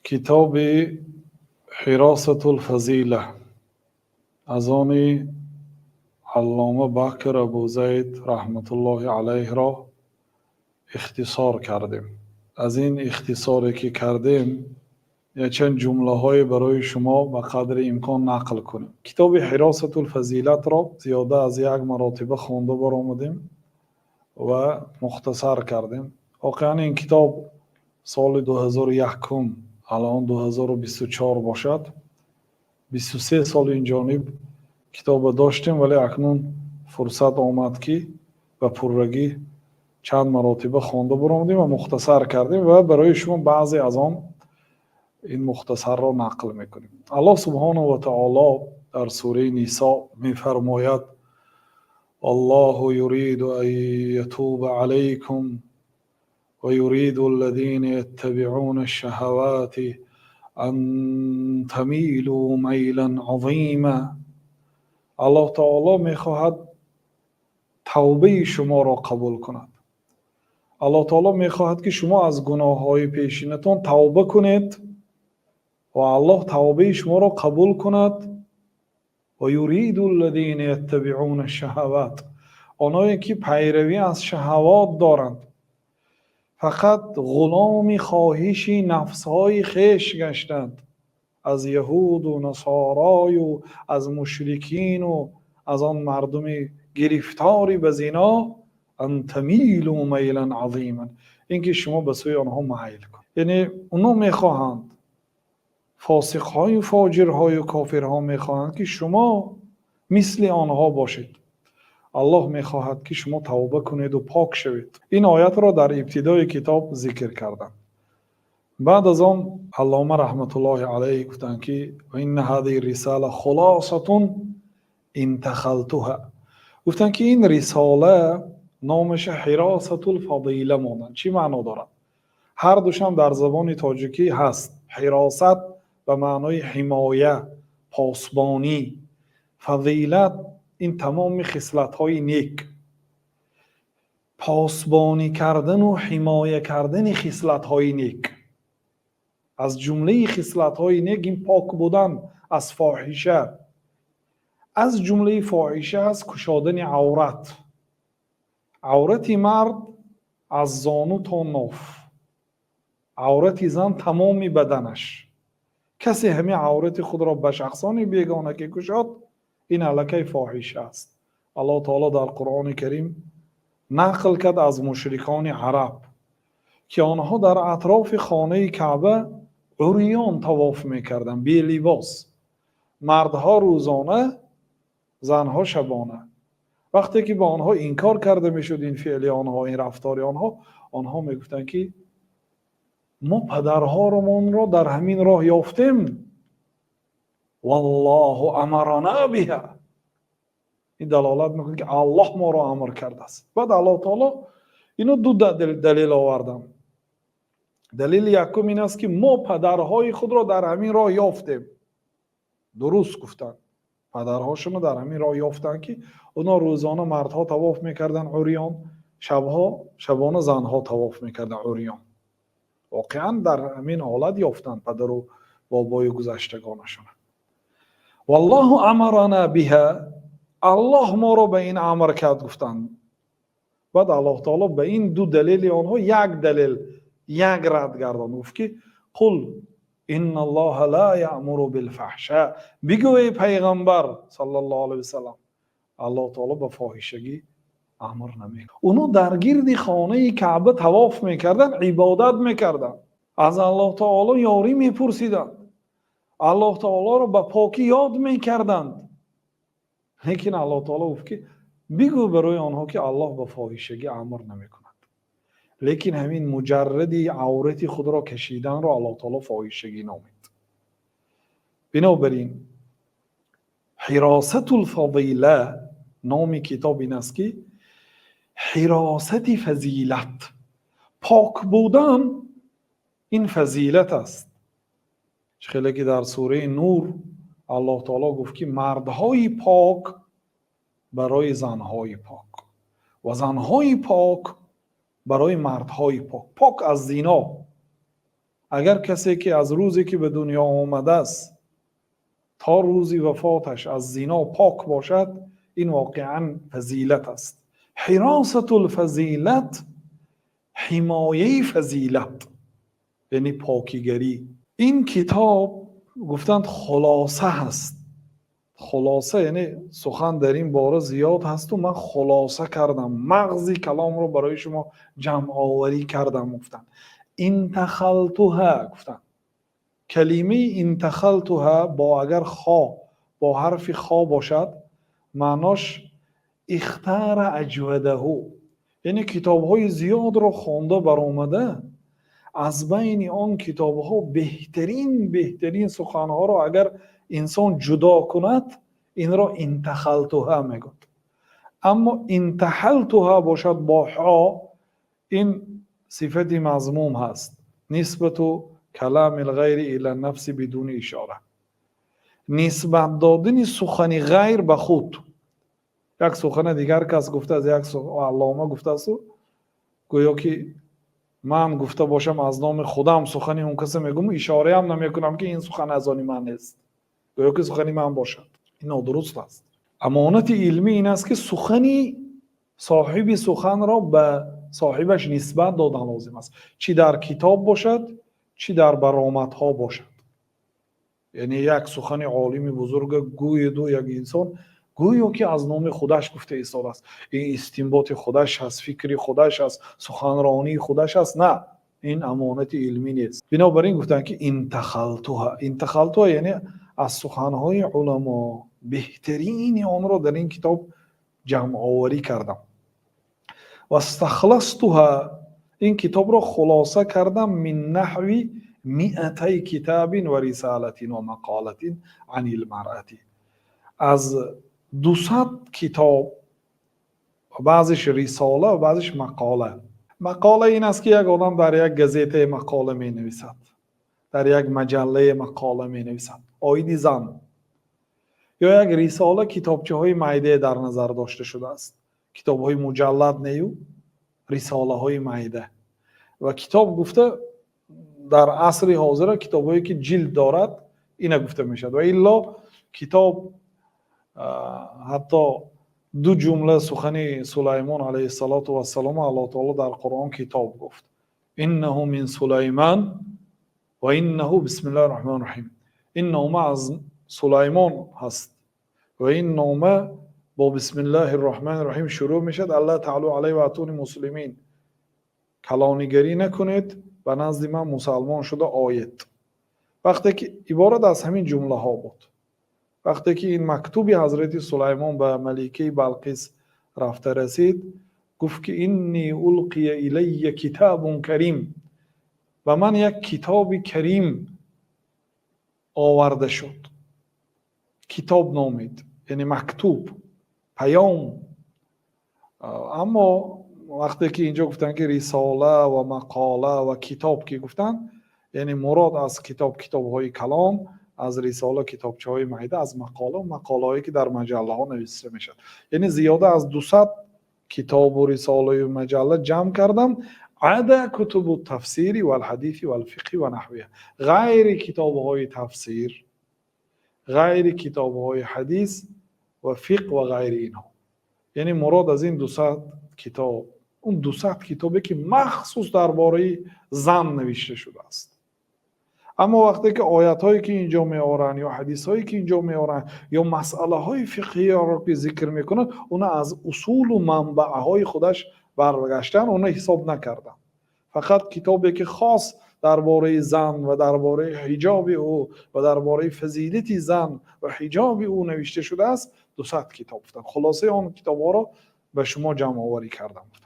کتاب حراسة الفضیله از آن علامه بکر ابوزید رحمت الله علیه را اختصار کردیم. از این اختصاری که کردیم چند جمله های برای شما به قدر امکان نقل کنیم. کتاب حراسة الفضیلت را زیاده از یک مرتبه خوانده برآمدیم و مختصر کردیم. واقعا این کتاب سال 2001 الان 2024 باشد، 23 سال این جانب کتاب داشتیم، ولی اکنون فرصت آمد که و پررگی چند مرتبه خوانده برآمدیم و مختصر کردیم و برای شما بعضی از آن این مختصر را نقل میکنیم. الله سبحانه و تعالی در سوره نساء میفرماید: الله یرید ان یتوب علیکم و یرید الذین یتبعون الشهوات ان تمیلوا میلا عظیما. الله تعالی میخواهد توبه شما را قبول کند. الله تعالی میخواهد که شما از گناه های پیشینتان توبه کنید و الله توبه شما را قبول کند. و یرید الذین یتبعون الشهوات، آنهایی که پیروی از شهوات دارند، فقط غلام خواهش نفسهای خیش گشتند، از یهود و نصارای و از مشرکین و از آن مردم گرفتاری به زنا، ان تمیلوا میلا عظیما، اینکه شما به سوی آنها میل کنید. یعنی اونا میخواهند، فاسقهای و فاجرهای و کافرها میخواهند که شما مثل آنها باشید. الله میخواهد که شما توبه کنید و پاک شوید. این آیت را در ابتدای کتاب ذکر کردند. بعد از آن علامه رحمت الله علیه گفتند که این هذه رساله خلاصه انتخلتها، گفتند که این رساله نامش حراسة الفضیله مانند. چی معنا دارد؟ هر دوشم در زبان تاجیکی هست. حراست به معنای حمایه، پاسبانی. فضیلت این تمام خصلت های نیک، پاسبانی کردن و حمایه کردن خصلت های نیک. از جمله خصلت های نیک این پاک بودن از فاحشه. از جمله فاحشه از کشادن عورت. عورت مرد از زانو تا ناف، عورت زن تمام بدنش. کسی همه عورت خود را به شخصان بیگانه که کشاد، این الکه فاحشه است. الله تعالی در قرآن کریم نقل کرد از مشرکان عرب که آنها در اطراف خانه کعبه عریان طواف میکردند، بی لباس. مردها روزانه، زنها شبانه. وقتی که با آنها انکار کرده میشد این فعل آنها، این رفتار آنها، آنها میگفتند که ما پدرهامون را در همین راه یافتیم، والله امرنا بها. این دلالت میکنه که الله ما را امر کرده است. بعد الله تعالی اینو دو دلیل آوردن. دلیل یکم این است که ما پدرهای خود را در همین راه یافتیم. درست گفتن. پدرهاشون در همین راه یافتن که اونا روزانه مردها طواف میکردن عریان، شبانه زنها طواف میکردن عریان. واقعا در همین حالت یافتن پدر و بابای گذشتگانشون. والله امرنا بها، الله ما را به این امر کرد گفتند. بعد الله تعالی به این دو دلیل آنها یک دلیل، یک رد گردان. گفت که قل ان الله لا یأمر بالفحشاء، بگو ای پیغمبر صلی الله علیه وسلم، الله تعالی به فاحشگی امر نمیکنه. اونا در گرد خانه کعبه طواف میکردن، عبادت میکردن، از الله تعالی یاری میپرسیدن، الله تعالی را به پاکی یاد میکردند. لیکن الله تعالی گفت که بگو برای آنها که الله به فاحشگی امر نمیکند. لیکن همین مجردی عورت خود را کشیدن را الله تعالی فاحشگی نامید. بنابراین حراسة الفضیله نام کتاب این است که حراست فضیلت، پاک بودن این فضیلت است. خیلی که در سوره نور الله تعالی گفت که مردهای پاک برای زنهای پاک و زنهای پاک برای مردهای پاک. پاک از زنا، اگر کسی که از روزی که به دنیا آمده است تا روزی وفاتش از زنا پاک باشد، این واقعا فضیلت است. حراست الفضیلت، حمایه فضیلت، یعنی پاکیگری. این کتاب گفتند خلاصه هست. خلاصه یعنی سخن در این باره زیاد هست و من خلاصه کردم، مغزی کلام رو برای شما جمع آوری کردم. گفتند انتخلتها، گفتند کلمه انتخلتها با اگر خا با حرف خا باشد معناش اختار اجوده، یعنی کتاب های زیاد رو خوانده برآمده، از بین آن کتاب ها بهترین سخن ها رو اگر انسان جدا کند این را انتخلتها میگوید. اما انتحلتها باشد با ها، این صفت مضموم هست، نسبت کلام الغیر الی النفس بدون اشاره، نسبت دادن سخن غیر به خود. یک سخن دیگر کس گفته از یک علامه گفته است، گویا که من گفته باشم از نام خودم سخنی اون کسی میگم، اشاره هم نمیکنم که این سخن از آن من است، گویا که سخنی من باشد. این نادرست است. امانت علمی این است که سخنی صاحب سخن را به صاحبش نسبت دادن لازم است، چی در کتاب باشد چی در برآمدها باشد. یعنی یک سخن عالم بزرگ گوی دو یک انسان گویا که از نام خودش گفته ایستاده است، این استنباط خودش هست، فکری خودش هست، سخنرانی خودش هست. نه، این امانت علمی نیست. بنابراین گفتن که انتخلتها یعنی از سخنهای علما بهترین آن را در این کتاب جمع آوری کردم. و استخلصتها، این کتاب را خلاصه کردم من نحو 100 کتاب و رسالت و مقالت عن المرأة، از 200 کتاب، بعضش رساله و بعضش مقاله. مقاله این است که یک آدم در یک گزیته مقاله می نویسد، در یک مجله مقاله می نویسد، آید زن. یا یک رساله کتابچه های معده در نظر داشته شده است، کتاب های مجلد نیو، رساله های معده. و کتاب گفته در عصر حاضر کتاب هایی که جلد دارد اینه گفته می شد. و الا کتاب حتی 2 جمله سخن سلیمان علیه السلام الله تعالی در قرآن کتاب گفت، انه من سلیمان و انه بسم الله الرحمن الرحیم. این نامه از سلیمان هست و این نامه با بسم الله الرحمن الرحیم شروع میشد. الله تعالی علیه و اتونی مسلمین، کلانیگری نکنید و نزد من مسلمان شده آید. وقتی که عبارت از همین جمله ها بود، وقتی که این مکتوبی حضرت سلیمان به ملکه بلقیس رفته رسید، گفت که اینی القی الی کتاب کریم، و من یک کتاب کریم آورده شد. کتاب نامید یعنی مکتوب، پیام. اما وقتی که اینجا گفتن که رساله و مقاله و کتاب که گفتن، یعنی مراد از کتاب های کلام، از رساله کتابچه های معده، از مقاله و مقاله هایی که در مجله ها نوشته میشد. یعنی زیاده از 200 کتاب و رساله و مجله جمع کردم، عدا کتب التفسیر و الحدیث و الفقه و نحوه، غیر کتاب های تفسیر، غیر کتاب های حدیث و فقه و غیر اینها. یعنی مراد از این 200 کتاب اون 200 کتابی که مخصوص درباره زن نوشته شده است. اما وقتی که آیات هایی که اینجا میارن یا حدیث هایی که اینجا میارن یا مسئله های فقهی را که ذکر میکنن، اونا از اصول و منبع های خودش برگشتن، اونا حساب نکردن. فقط کتابی که خاص درباره زن و درباره حجاب او و درباره فضیلت زن و حجاب او نوشته شده است 200 کتاب. خلاصه آن کتاب ها را به شما جمع آوری کردم.